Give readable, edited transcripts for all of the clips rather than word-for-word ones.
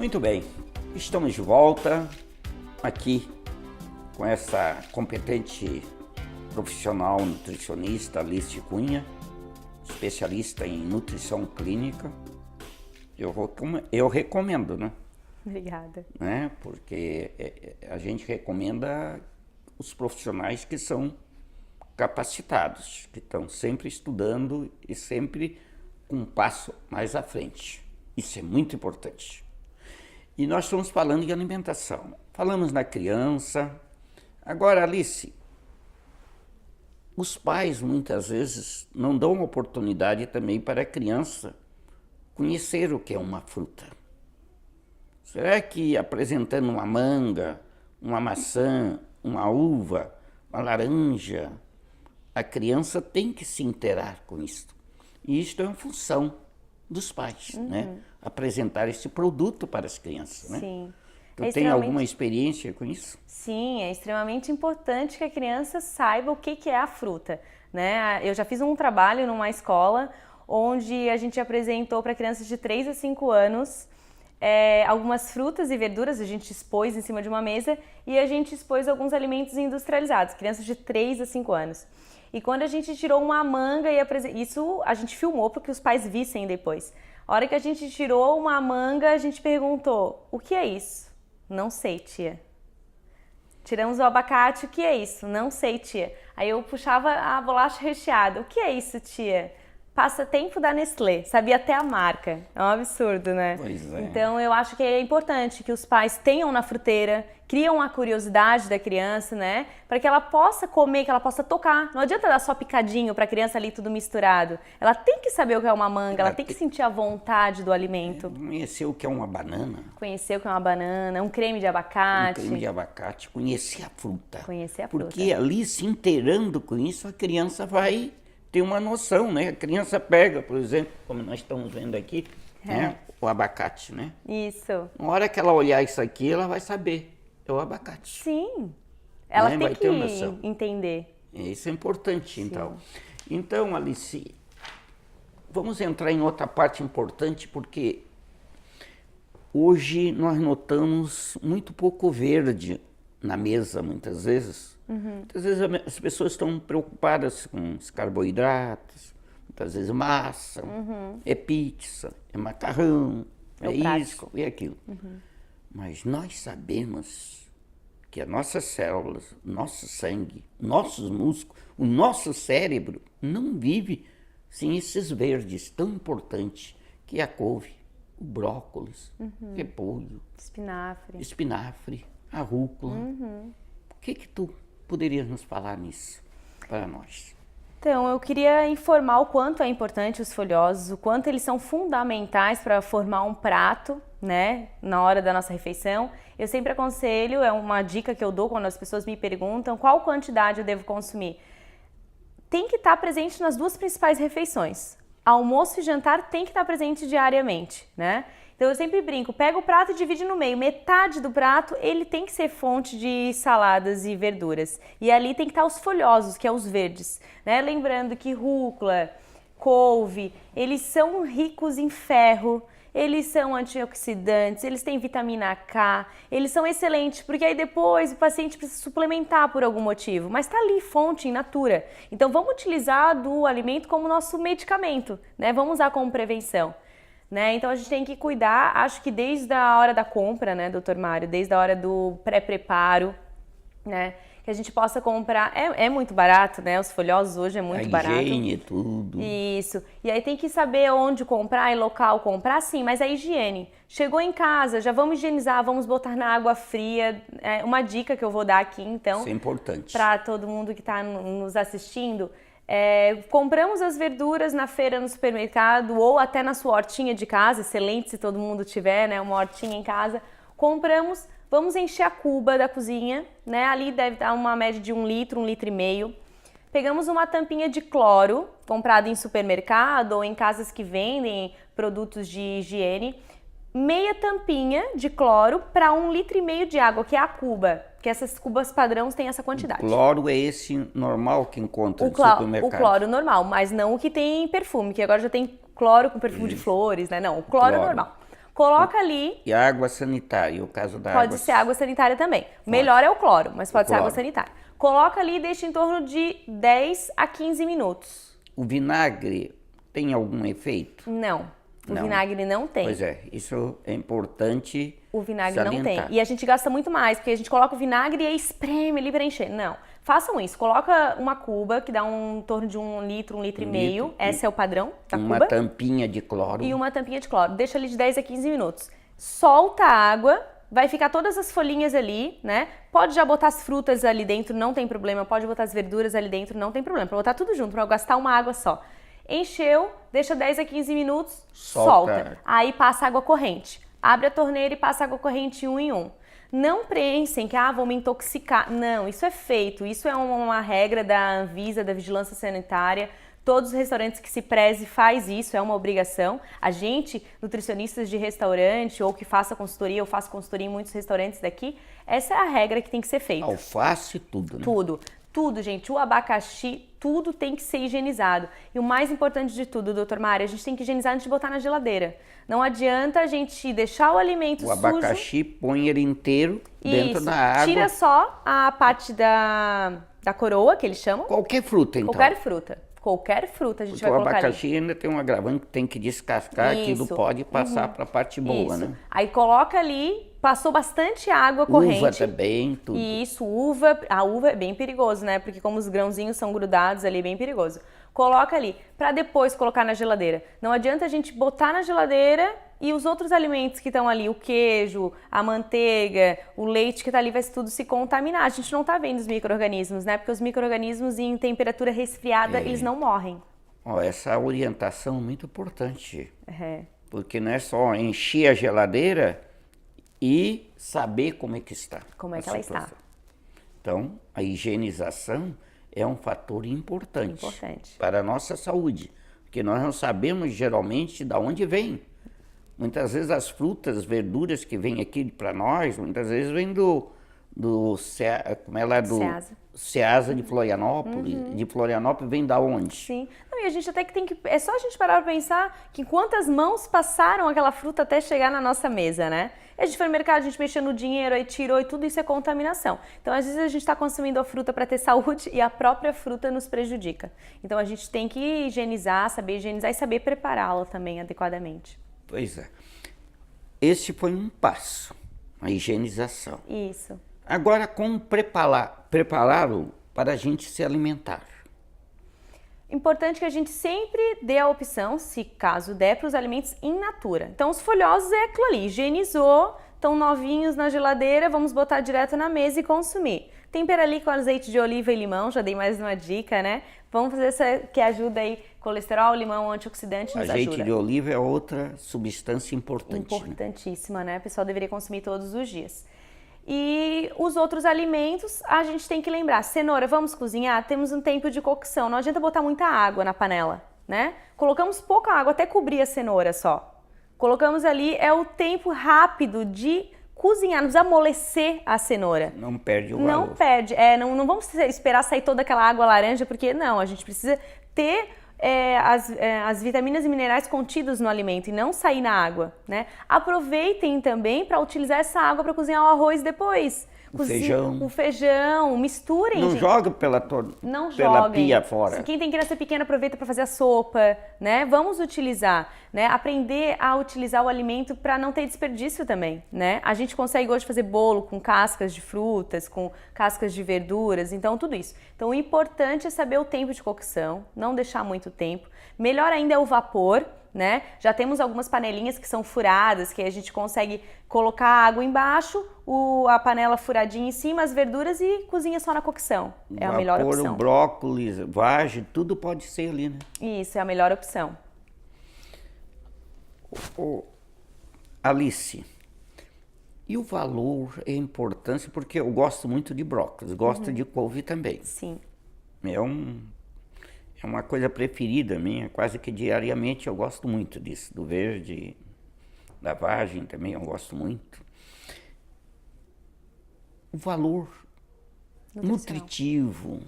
Muito bem, estamos de volta aqui com essa competente profissional nutricionista Alice Cunha, especialista em nutrição clínica. Eu recomendo, né? Obrigada. Né? Porque a gente recomenda os profissionais que são capacitados, que estão sempre estudando e sempre com um passo mais à frente. Isso é muito importante. E nós estamos falando de alimentação. Falamos na criança. Agora, Alice, os pais muitas vezes não dão oportunidade também para a criança conhecer o que é uma fruta. Será que apresentando uma manga, uma maçã, uma uva, uma laranja, a criança tem que se inteirar com isso? E isto é uma função dos pais, né? Apresentar esse produto para as crianças, né? Sim. Tu tem alguma experiência com isso? Sim, é extremamente importante que a criança saiba o que é a fruta, né? Eu já fiz um trabalho numa escola onde a gente apresentou para crianças de 3 a 5 anos algumas frutas e verduras, a gente expôs em cima de uma mesa e a gente expôs alguns alimentos industrializados, crianças de 3 a 5 anos. E quando a gente tirou uma manga e isso a gente filmou para que os pais vissem depois. A hora que a gente tirou uma manga, a gente perguntou: o que é isso? Não sei, tia. Tiramos o abacate, o que é isso? Não sei, tia. Aí eu puxava a bolacha recheada. O que é isso, tia? Passatempo da Nestlé, sabia até a marca. É um absurdo, né? Pois é. Então eu acho que é importante que os pais tenham na fruteira, criam a curiosidade da criança, né? Para que ela possa comer, que ela possa tocar. Não adianta dar só picadinho para a criança ali tudo misturado. Ela tem que saber o que é uma manga, ela tem que sentir a vontade do alimento. Conhecer o que é uma banana. Conhecer o que é uma banana, um creme de abacate. Um creme de abacate, conhecer a fruta. Conhecer a fruta. Porque ali, se inteirando com isso, a criança vai ter uma noção, né? A criança pega, por exemplo, como nós estamos vendo aqui, né? O abacate, né? Isso. Na hora que ela olhar isso aqui, ela vai saber. É o abacate. Sim. Ela Né? tem Vai que ter uma noção. entender. Isso é importante, então. Então, Alice, vamos entrar em outra parte importante, porque hoje nós notamos muito pouco verde na mesa, muitas vezes. Muitas vezes as pessoas estão preocupadas com os carboidratos, muitas vezes massa, é pizza, é macarrão, é isso, prático. é aquilo. Mas nós sabemos que as nossas células, nosso sangue, nossos músculos, o nosso cérebro não vive sem esses verdes tão importantes, que é a couve, o brócolis, repolho, espinafre, a rúcula. O que tu poderias nos falar nisso para nós? Então, eu queria informar o quanto é importante os folhosos, o quanto eles são fundamentais para formar um prato, né, na hora da nossa refeição. Eu sempre aconselho, é uma dica que eu dou quando as pessoas me perguntam qual quantidade eu devo consumir. Tem que estar presente nas duas principais refeições. Almoço e jantar tem que estar presente diariamente, né? Então eu sempre brinco, pega o prato e divide no meio. Metade do prato, ele tem que ser fonte de saladas e verduras. E ali tem que estar os folhosos, que é os verdes, né? Lembrando que rúcula, couve, eles são ricos em ferro, eles são antioxidantes, eles têm vitamina K, eles são excelentes, porque aí depois o paciente precisa suplementar por algum motivo, mas está ali, fonte, in natura. Então vamos utilizar do alimento como nosso medicamento, né? Vamos usar como prevenção. Né? Então a gente tem que cuidar, acho que desde a hora da compra, né, doutor Mário, desde a hora do pré-preparo, né, que a gente possa comprar, é muito barato, né, os folhosos hoje é muito barato. A higiene, tudo. Isso, e aí tem que saber onde comprar e local comprar, sim, mas a higiene. Chegou em casa, já vamos higienizar, vamos botar na água fria, uma dica que eu vou dar aqui então. Isso é importante. Para todo mundo que está nos assistindo. Compramos as verduras na feira, no supermercado ou até na sua hortinha de casa, excelente se todo mundo tiver, né, uma hortinha em casa. Compramos, vamos encher a cuba da cozinha, né, ali deve dar uma média de 1 litro, 1,5 litro. Pegamos uma tampinha de cloro, comprada em supermercado ou em casas que vendem produtos de higiene. Meia tampinha de cloro para 1,5 litro de água, que é a cuba. Que essas cubas padrão têm essa quantidade. O cloro é esse normal que encontra no supermercado? O cloro normal, mas não o que tem perfume, que agora já tem cloro com perfume de flores, né? Não, o cloro é normal. Coloca ali, E a água sanitária, o caso da pode água... ser água sanitária também. Melhor é o cloro, mas pode ser água cloro. sanitária. Coloca ali e deixa em torno de 10 a 15 minutos. O vinagre tem algum efeito? Não, o Não. vinagre não tem. Pois é, isso é importante O vinagre não tem. salientar. E a gente gasta muito mais, porque a gente coloca o vinagre e aí espreme ali para encher. Não. Façam isso. Coloca uma cuba, que dá em torno de 1 litro, 1 litro e meio. litro. Esse é o padrão da Uma cuba. tampinha de cloro. E uma tampinha de cloro. Deixa ali de 10 a 15 minutos. Solta a água, vai ficar todas as folhinhas ali, né? Pode já botar as frutas ali dentro, não tem problema. Pode botar as verduras ali dentro, não tem problema. Pra botar tudo junto, pra gastar uma água só. Encheu, deixa 10 a 15 minutos, solta. Aí passa água corrente. Abre a torneira e passa água corrente um em um. Não pensem que, vão me intoxicar. Não, isso é feito. Isso é uma regra da Anvisa, da Vigilância Sanitária. Todos os restaurantes que se preze faz isso, é uma obrigação. A gente, nutricionistas de restaurante ou que faça consultoria, eu faço consultoria em muitos restaurantes daqui, essa é a regra que tem que ser feita. Alface, tudo, né? Tudo, gente. O abacaxi, tudo tem que ser higienizado. E o mais importante de tudo, doutor Mário, a gente tem que higienizar antes de botar na geladeira. Não adianta a gente deixar o alimento sujo. O abacaxi, põe ele inteiro dentro da água. Tira só a parte da coroa, que eles chamam. Qualquer fruta, então. Qualquer fruta a gente Porque vai o colocar abacaxi ali. ainda tem um agravante que tem que descascar, aquilo pode passar para a parte boa, né? Aí coloca ali, passou bastante água corrente. Uva também, tudo. Isso, uva. A uva é bem perigoso, né? Porque como os grãozinhos são grudados ali, é bem perigoso. Coloca ali, para depois colocar na geladeira. Não adianta a gente botar na geladeira e os outros alimentos que estão ali, o queijo, a manteiga, o leite que está ali, vai tudo se contaminar. A gente não está vendo os micro-organismos, né? Porque os micro-organismos em temperatura resfriada, eles não morrem. Essa orientação é muito importante. É. Porque não é só encher a geladeira e saber como é que está. Como é que ela está. Então, a higienização é um fator importante para a nossa saúde. Porque nós não sabemos geralmente de onde vem. Muitas vezes as frutas, verduras que vêm aqui para nós, muitas vezes vêm do Ceasa de Florianópolis. De Florianópolis vem da onde? Sim. Não, e a gente até que tem que... É só a gente parar para pensar que quantas mãos passaram aquela fruta até chegar na nossa mesa, né? A gente foi no mercado, a gente mexeu no dinheiro, aí tirou e tudo isso é contaminação. Então, às vezes a gente está consumindo a fruta para ter saúde e a própria fruta nos prejudica. Então, a gente tem que higienizar, saber higienizar e saber prepará-la também adequadamente. Pois é. Esse foi um passo, a higienização. Isso. Agora, como prepará-lo para a gente se alimentar? Importante que a gente sempre dê a opção, se caso der, para os alimentos in natura. Então, os folhosos é aquilo ali, higienizou, estão novinhos na geladeira, vamos botar direto na mesa e consumir. Tempera ali com azeite de oliva e limão, já dei mais uma dica, né? Vamos fazer essa que ajuda aí, colesterol, limão, antioxidante, nos ajuda. Azeite de oliva é outra substância importante. Importantíssima, né? O pessoal deveria consumir todos os dias. E os outros alimentos, a gente tem que lembrar. Cenoura, vamos cozinhar? Temos um tempo de cocção. Não adianta botar muita água na panela, né? Colocamos pouca água, até cobrir a cenoura só. Colocamos ali, é o tempo rápido de cozinhar, não precisa amolecer a cenoura. Não perde o valor. Não perde. Não vamos esperar sair toda aquela água laranja, porque não, a gente precisa ter as vitaminas e minerais contidos no alimento e não sair na água, né? Aproveitem também para utilizar essa água para cozinhar o arroz depois. O feijão, misturem. Não joga pela pia fora. Quem tem criança pequena aproveita para fazer a sopa, né? Vamos utilizar, né? Aprender a utilizar o alimento para não ter desperdício também, né? A gente consegue hoje fazer bolo com cascas de frutas, com cascas de verduras, então tudo isso. Então o importante é saber o tempo de cocção, não deixar muito tempo. Melhor ainda é o vapor, né? Já temos algumas panelinhas que são furadas, que a gente consegue colocar a água embaixo, a panela furadinha em cima, as verduras e cozinha só na cocção. É a melhor opção. O brócolis, vagem, tudo pode ser ali, né? Isso, é a melhor opção. Alice, e o valor e a importância, porque eu gosto muito de brócolis, gosto de couve também. Sim. É uma coisa preferida minha, quase que diariamente eu gosto muito disso, do verde, da vagem também eu gosto muito. O valor nutritivo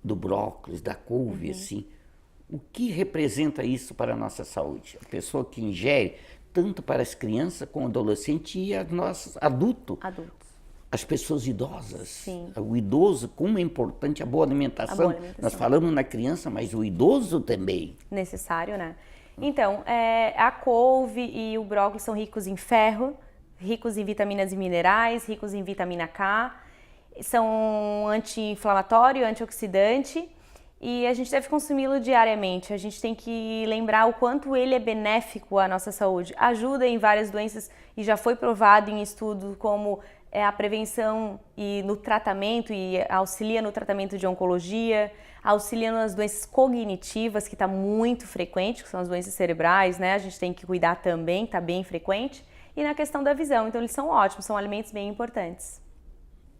do brócolis, da couve, assim, o que representa isso para a nossa saúde? A pessoa que ingere, tanto para as crianças como adolescentes e nós adultos. Adultos. As pessoas idosas. Sim. O idoso, como é importante a boa alimentação. A boa alimentação. Nós falamos na criança, mas o idoso também. Necessário, né? Então, a couve e o brócolis são ricos em ferro, ricos em vitaminas e minerais, ricos em vitamina K, são anti-inflamatório, antioxidante e a gente deve consumi-lo diariamente. A gente tem que lembrar o quanto ele é benéfico à nossa saúde. Ajuda em várias doenças e já foi provado em estudos como a prevenção e no tratamento e auxilia no tratamento de oncologia, auxilia nas doenças cognitivas, que está muito frequente, que são as doenças cerebrais, né? A gente tem que cuidar também, está bem frequente. E na questão da visão, então eles são ótimos, são alimentos bem importantes.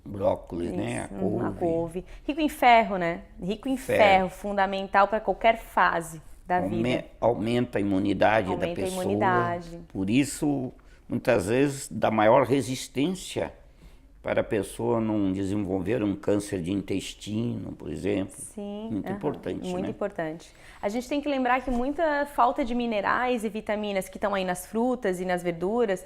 Brócolis, né? A couve. Rico em ferro, né? Rico em ferro, fundamental para qualquer fase da vida. Aumenta a imunidade da pessoa. Aumenta a imunidade. Por isso, muitas vezes, dá maior resistência para a pessoa não desenvolver um câncer de intestino, por exemplo. Sim. Muito importante, muito né? importante. A gente tem que lembrar que muita falta de minerais e vitaminas que estão aí nas frutas e nas verduras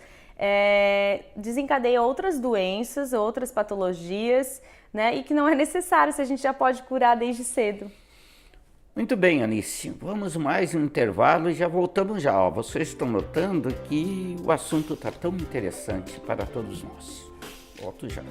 desencadeia outras doenças, outras patologias, né? E que não é necessário, se a gente já pode curar desde cedo. Muito bem, Anice. Vamos mais um intervalo e já voltamos já. Ó, vocês estão notando que o assunto está tão interessante para todos nós. Volto já.